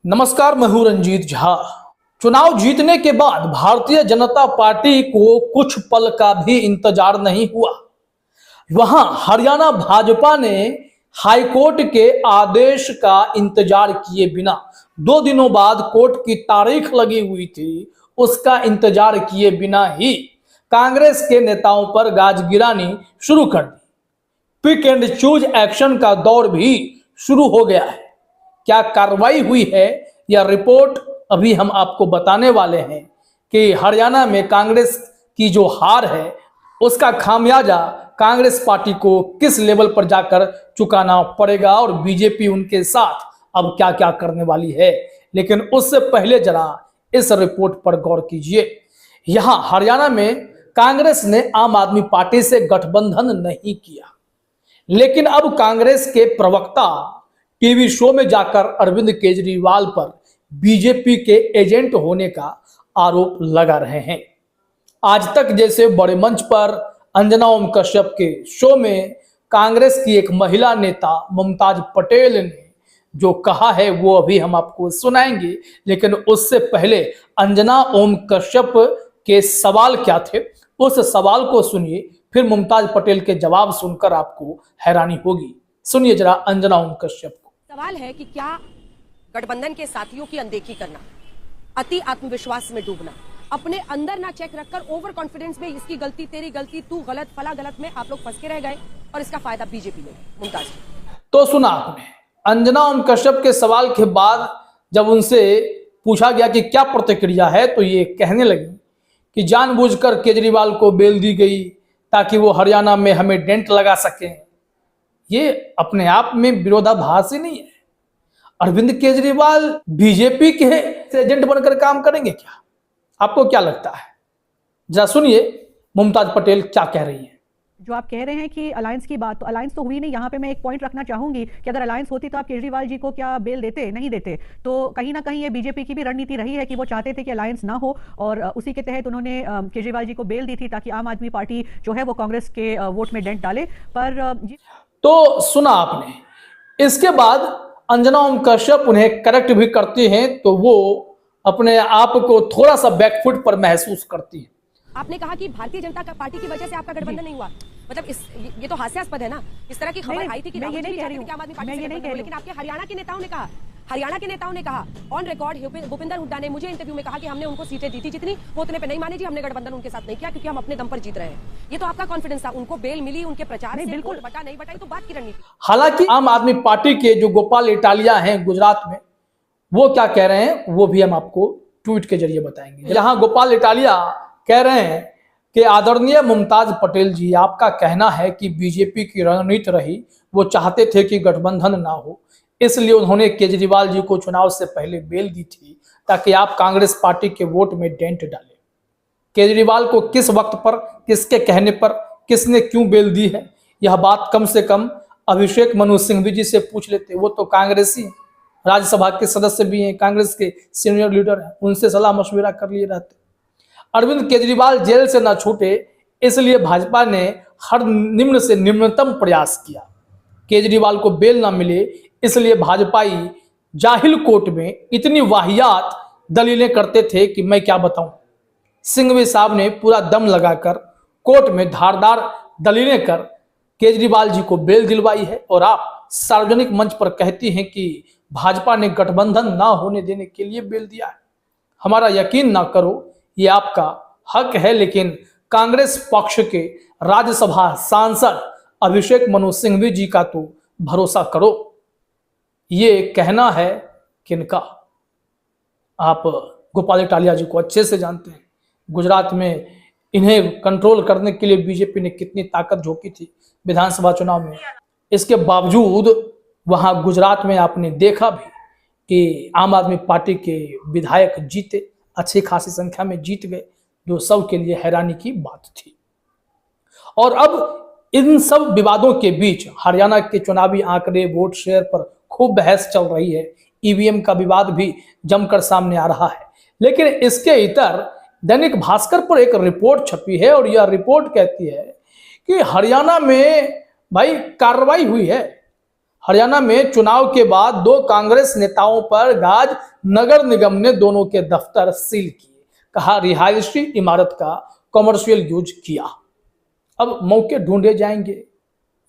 नमस्कार, मैं हूं रंजीत झा। चुनाव जीतने के बाद भारतीय जनता पार्टी को कुछ पल का भी इंतजार नहीं हुआ। वहां हरियाणा भाजपा ने हाईकोर्ट के आदेश का इंतजार किए बिना 2 दिनों बाद कोर्ट की तारीख लगी हुई थी, उसका इंतजार किए बिना ही कांग्रेस के नेताओं पर गाज गिरानी शुरू कर दी। पिक एंड चूज एक्शन का दौर भी शुरू हो गया है। क्या कार्रवाई हुई है, यह रिपोर्ट अभी हम आपको बताने वाले हैं कि हरियाणा में कांग्रेस की जो हार है उसका खामियाजा कांग्रेस पार्टी को किस लेवल पर जाकर चुकाना पड़ेगा और बीजेपी उनके साथ अब क्या क्या करने वाली है। लेकिन उससे पहले जरा इस रिपोर्ट पर गौर कीजिए। यहां हरियाणा में कांग्रेस ने आम आदमी पार्टी से गठबंधन नहीं किया, लेकिन अब कांग्रेस के प्रवक्ता टीवी शो में जाकर अरविंद केजरीवाल पर बीजेपी के एजेंट होने का आरोप लगा रहे हैं। आज तक जैसे बड़े मंच पर अंजना ओम कश्यप के शो में कांग्रेस की एक महिला नेता मुमताज पटेल ने जो कहा है वो अभी हम आपको सुनाएंगे, लेकिन उससे पहले अंजना ओम कश्यप के सवाल क्या थे उस सवाल को सुनिए, फिर मुमताज पटेल के जवाब सुनकर आपको हैरानी होगी। सुनिए जरा अंजना ओम कश्यप को। सवाल है कि क्या गठबंधन के साथियों की अनदेखी करना, अति आत्मविश्वास में डूबना, अपने अंदर ना चेक रखकर ओवर कॉन्फिडेंस में इसकी गलती तेरी गलती तू गलत फला गलत में आप लोग फंस के रह गए और इसका फायदा बीजेपी ले। मुमताज तो सुना आपने अंजना ओम कश्यप के सवाल के बाद जब उनसे पूछा गया कि क्या प्रतिक्रिया है, तो ये कहने लगी कि जानबूझकर केजरीवाल को बेल दी गई ताकि वो हरियाणा में हमें डेंट लगा सके। ये अपने आप में विरोधाभास ही नहीं है। अरविंद केजरीवाल बीजेपी के एजेंट बनकर काम करेंगे क्या? आपको क्या लगता है? जरा सुनिए मुमताज पटेल क्या कह रही हैं। जो आप कह रहे हैं कि अलायंस की बात, तो अलायंस तो हुई नहीं। यहाँ पे मैं एक पॉइंट रखना चाहूंगी कि अगर अलायंस होती तो आप केजरीवाल जी को क्या बेल देते? नहीं देते। तो कहीं ना कहीं ये बीजेपी की भी रणनीति रही है कि वो चाहते थे कि अलायंस ना हो और उसी के तहत उन्होंने केजरीवाल जी को बेल दी थी ताकि आम आदमी पार्टी जो है वो कांग्रेस के वोट में डेंट डाले। पर तो सुना आपने। इसके बाद अंजना ओम कश्यप उन्हें करेक्ट भी करती हैं, तो वो अपने आप को थोड़ा सा बैकफुट पर महसूस करती है। आपने कहा कि भारतीय जनता पार्टी की वजह से आपका गठबंधन नहीं हुआ, मतलब ये तो हास्यास्पद है ना। इस तरह की खबर आई थी कि मैं ये नहीं कह रही हूं, लेकिन आपके हरियाणा के नेताओं ने कहा ऑन रिकॉर्ड, भूपिंदर हुड्डा ने मुझे इंटरव्यू में कहा कि हमने उनको सीटें दी थी जितनी, वो उतने पे नहीं माने जी, हमने गठबंधन उनके साथ नहीं किया क्योंकि हम अपने दम पर जीत रहे हैं। ये तो आपका कॉन्फिडेंस था। उनको बेल मिली, उनके प्रचार से बिल्कुल बटा नहीं बटा, तो बात की रणनीति। हालांकि आम आदमी पार्टी के जो गोपाल इटालिया हैं गुजरात में, वो क्या कह रहे हैं वो भी हम आपको ट्वीट के जरिए बताएंगे। यहाँ गोपाल इटालिया कह रहे हैं कि आदरणीय मुमताज पटेल जी, आपका कहना है कि बीजेपी की रणनीति रही, वो चाहते थे कि गठबंधन ना हो, इसलिए उन्होंने केजरीवाल जी को चुनाव से पहले बेल दी थी ताकि आप कांग्रेस पार्टी के वोट में डेंट डालें। केजरीवाल को किस वक्त पर, किसके कहने पर, किसने क्यों बेल दी है, यह बात कम से कम अभिषेक मनु सिंघवी जी से पूछ लेते। वो तो कांग्रेसी हैं, राज्यसभा के सदस्य भी हैं, कांग्रेस के सीनियर लीडर हैं, उनसे सलाह मशविरा कर लिए रहते। अरविंद केजरीवाल जेल से न छूटे, इसलिए भाजपा ने हर निम्न से निम्नतम प्रयास किया। केजरीवाल को बेल न मिले, इसलिए भाजपाई जाहिल कोर्ट में इतनी वाहियात दलीलें करते थे कि मैं क्या बताऊं। सिंघवी साहब ने पूरा दम लगाकर कोर्ट में धारदार दलीलें कर केजरीवाल जी को बेल दिलवाई है, और आप सार्वजनिक मंच पर कहती हैं कि भाजपा ने गठबंधन ना होने देने के लिए बेल दिया है। हमारा यकीन ना करो, ये आपका हक है, लेकिन कांग्रेस पक्ष के राज्यसभा सांसद अभिषेक मनु सिंघवी जी का तो भरोसा करो। ये कहना है किनका? आप गोपाल इटालिया जी को अच्छे से जानते हैं। गुजरात में इन्हें कंट्रोल करने के लिए बीजेपी ने कितनी ताकत झोंकी थी विधानसभा चुनाव में। इसके बावजूद वहां गुजरात में आपने देखा भी कि आम आदमी पार्टी के विधायक जीते, अच्छी खासी संख्या में जीत गए, जो सब के लिए हैरानी की बात थी। और अब इन सब विवादों के बीच हरियाणा के चुनावी आंकड़े, वोट शेयर पर खूब बहस चल रही है। ईवीएम का विवाद भी जमकर सामने आ रहा है। लेकिन इसके इतर दैनिक भास्कर पर एक रिपोर्ट छपी है, और यह रिपोर्ट कहती है कि हरियाणा में भाई कार्रवाई हुई है। हरियाणा में चुनाव के बाद 2 कांग्रेस नेताओं पर गाज नगर निगम ने दोनों के दफ्तर सील किए। कहा रिहायशी इमारत का कमर्शियल यूज किया। अब मौके ढूंढे जाएंगे,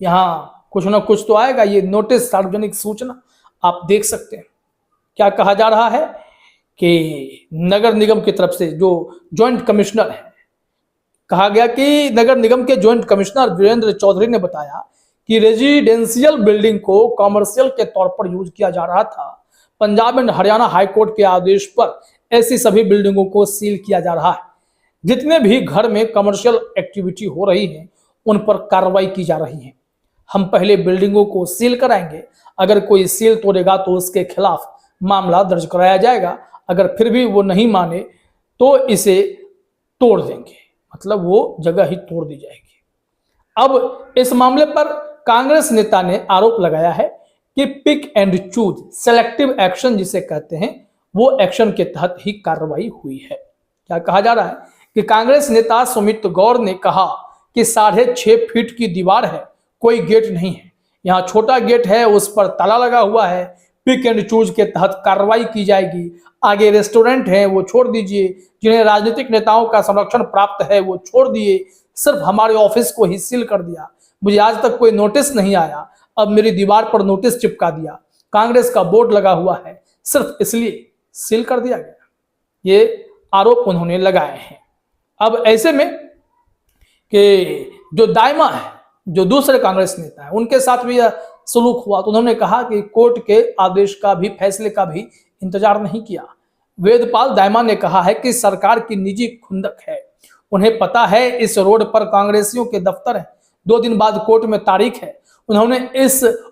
यहां कुछ ना कुछ तो आएगा। ये नोटिस सार्वजनिक सूचना आप देख सकते हैं। क्या कहा जा रहा है कि नगर निगम की तरफ से जो ज्वाइंट कमिश्नर है, कहा गया कि नगर निगम के ज्वाइंट कमिश्नर वीरेंद्र चौधरी ने बताया कि रेजिडेंशियल बिल्डिंग को कमर्शियल के तौर पर यूज किया जा रहा था। पंजाब एंड हरियाणा हाईकोर्ट के आदेश पर ऐसी सभी बिल्डिंगों को सील किया जा रहा है। जितने भी घर में कमर्शियल एक्टिविटी हो रही है उन पर कार्रवाई की जा रही है। हम पहले बिल्डिंगों को सील कराएंगे, अगर कोई सील तोड़ेगा तो उसके खिलाफ मामला दर्ज कराया जाएगा, अगर फिर भी वो नहीं माने तो इसे तोड़ देंगे, मतलब वो जगह ही तोड़ दी जाएगी। अब इस मामले पर कांग्रेस नेता ने आरोप लगाया है कि pick and choose selective action जिसे कहते हैं वो एक्शन के तहत ही कार्रवाई हुई है। क्या कहा जा रहा है कि कांग्रेस नेता सुमित गौर ने कहा कि 6.5 फीट की दीवार है, कोई गेट नहीं है, यहाँ छोटा गेट है, उस पर ताला लगा हुआ है, पिक एंड चूज के तहत कार्रवाई की जाएगी। आगे रेस्टोरेंट है वो छोड़ दीजिए, जिन्हें राजनीतिक नेताओं का संरक्षण प्राप्त है वो छोड़ दिए, सिर्फ हमारे ऑफिस को ही सील कर दिया। मुझे आज तक कोई नोटिस नहीं आया, अब मेरी दीवार पर नोटिस चिपका दिया, कांग्रेस का बोर्ड लगा हुआ है, सिर्फ इसलिए सील कर दिया गया। ये आरोप उन्होंने लगाए हैं। अब ऐसे में कि जो दाइमा है, जो दूसरे कांग्रेस नेता है, उनके साथ भी यह सलूक हुआ तो उन्होंने कहा कि कोर्ट के आदेश का भी, फैसले का भी इंतजार नहीं किया। वेदपाल दाइमा ने कहा है कि सरकार की निजी खुंदक है, उन्हें पता है इस रोड पर कांग्रेसियों के दफ्तर है, 2 दिन बाद कोर्ट में तारीख है। उन्होंने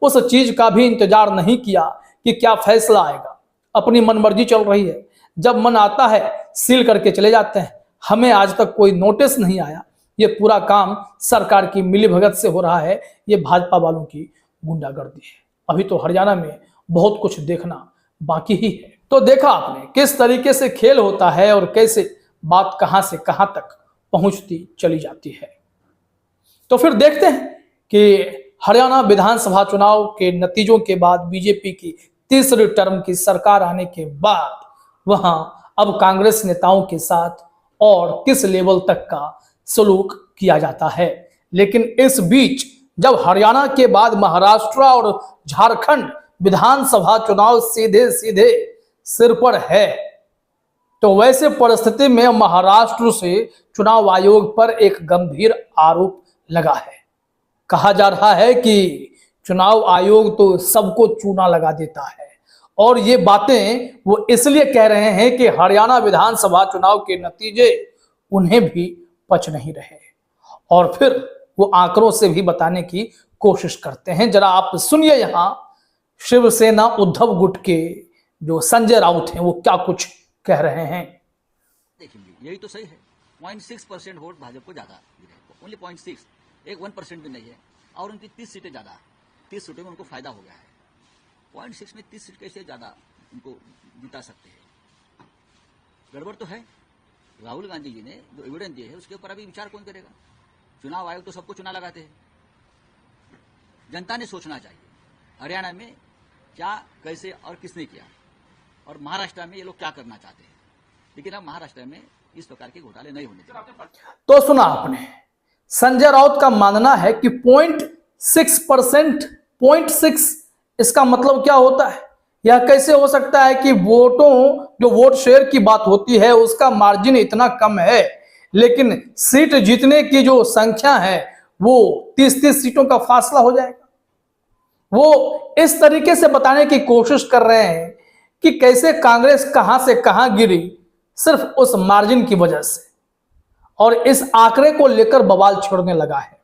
उस चीज का भी इंतजार नहीं किया कि क्या फैसला आएगा, अपनी मनमर्जी चल रही है, जब मन आता है सील करके चले जाते हैं। हमें आज तक कोई नोटिस नहीं आया, ये पूरा काम सरकार की मिलीभगत से हो रहा है, ये भाजपा वालों की गुंडागर्दी है। अभी तो हरियाणा में बहुत कुछ देखना बाकी ही है। तो देखा आपने किस तरीके से खेल होता है और कैसे बात कहां से कहां तक पहुंचती चली जाती है। तो फिर देखते हैं कि हरियाणा विधानसभा चुनाव के नतीजों के बाद बीजेपी की तीसरी टर्म की सरकार आने के बाद वहां अब कांग्रेस नेताओं के साथ और किस लेवल तक का सलूक किया जाता है। लेकिन इस बीच जब हरियाणा के बाद महाराष्ट्र और झारखंड विधानसभा चुनाव सीधे सीधे सिर पर है, तो वैसे परिस्थिति में महाराष्ट्र से चुनाव आयोग पर एक गंभीर आरोप लगा है। कहा जा रहा है कि चुनाव आयोग तो सबको चूना लगा देता है, और ये बातें वो इसलिए कह रहे हैं कि हरियाणा विधानसभा चुनाव के नतीजे उन्हें भी पच नहीं रहे, और फिर वो आंकड़ों से भी बताने की कोशिश करते हैं। जरा आप सुनिए यहां शिवसेना उद्धव गुट के जो संजय राउत हैं वो क्या कुछ कह रहे हैं। देखेंगे यही तो सही है। 0.6% वोट भाजपा को ज्यादा मिले, ओनली 0.6, एक 1% भी नहीं है, और उनकी 30 सीटें ज्यादा, 30 सीटों में उनको फायदा हो गया है। 0.6 में 30 सीट कैसे ज्यादा उनको जिता सकते हैं? गड़बड़ तो है। राहुल गांधी जी ने जो एविडेंस दिए है उसके ऊपर अभी विचार कौन करेगा? चुनाव आयोग तो सबको चुना लगाते हैं। जनता ने सोचना चाहिए हरियाणा में क्या, कैसे और किसने किया, और महाराष्ट्र में ये लोग क्या करना चाहते हैं। लेकिन अब महाराष्ट्र में इस प्रकार के घोटाले नहीं होने चाहिए। तो सुना आपने, संजय राउत का मानना है कि 0.6%, 0.6 इसका मतलब क्या होता है? यह कैसे हो सकता है कि जो वोट शेयर की बात होती है उसका मार्जिन इतना कम है, लेकिन सीट जीतने की जो संख्या है वो 30-30 सीटों का फासला हो जाएगा। वो इस तरीके से बताने की कोशिश कर रहे हैं कि कैसे कांग्रेस कहां से कहां गिरी सिर्फ उस मार्जिन की वजह से, और इस आंकड़े को लेकर बवाल छिड़ने लगा है।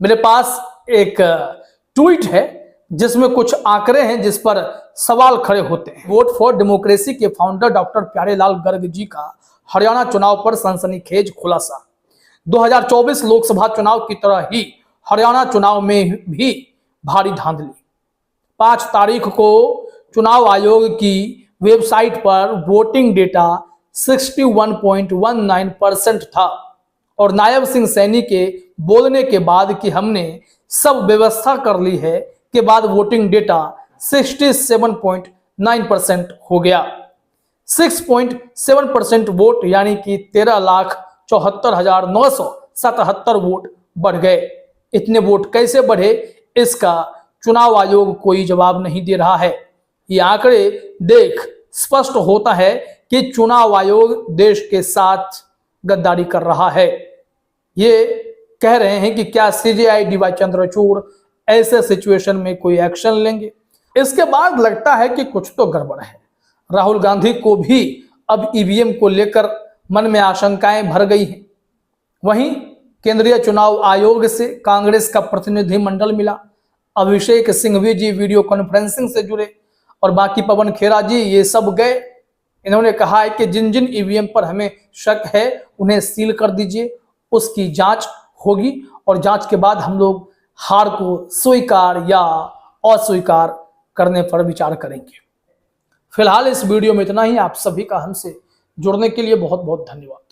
मेरे पास एक ट्वीट है जिसमें कुछ आंकड़े हैं जिस पर सवाल खड़े होते हैं। वोट फॉर डेमोक्रेसी के फाउंडर डॉक्टर प्यारेलाल गर्ग जी का हरियाणा चुनाव पर सनसनीखेज खुलासा। 2024 लोकसभा चुनाव की तरह ही हरियाणा चुनाव में भी भारी धांधली। 5 तारीख को चुनाव आयोग की वेबसाइट पर वोटिंग डेटा 61.19% था, और नायब सिंह सैनी के बोलने के बाद कि हमने सब व्यवस्था कर ली है के बाद वोटिंग डेटा 67.9% हो गया। 6.7% वोट यानी कि 13,74,977 वोट बढ़ गए। इतने वोट कैसे बढ़े, इसका चुनाव आयोग कोई जवाब नहीं दे रहा है। ये आंकड़े देख स्पष्ट होता है कि चुनाव आयोग देश के साथ गद्दारी कर रहा है। ये कह रहे हैं कि क्या सीजेआई डीवाई चंद्रचूड़ ऐसे सिचुएशन में कोई एक्शन लेंगे। इसके बाद लगता है कि कुछ तो गड़बड़ है। राहुल गांधी को भी अब ईवीएम को लेकर मन में आशंकाएं भर गई हैं। वहीं केंद्रीय चुनाव आयोग से कांग्रेस का प्रतिनिधिमंडल मिला। अभिषेक सिंघवी जी वीडियो कॉन्फ्रेंसिंग से जुड़े और बाकी पवन खेरा जी ये सब गए। इन्होंने कहा है कि जिन जिन ईवीएम पर हमें शक है उन्हें सील कर दीजिए, उसकी जांच होगी और जांच के बाद हम लोग हार को स्वीकार या अस्वीकार करने पर विचार करेंगे। फिलहाल इस वीडियो में इतना ही। आप सभी का हमसे जुड़ने के लिए बहुत बहुत धन्यवाद।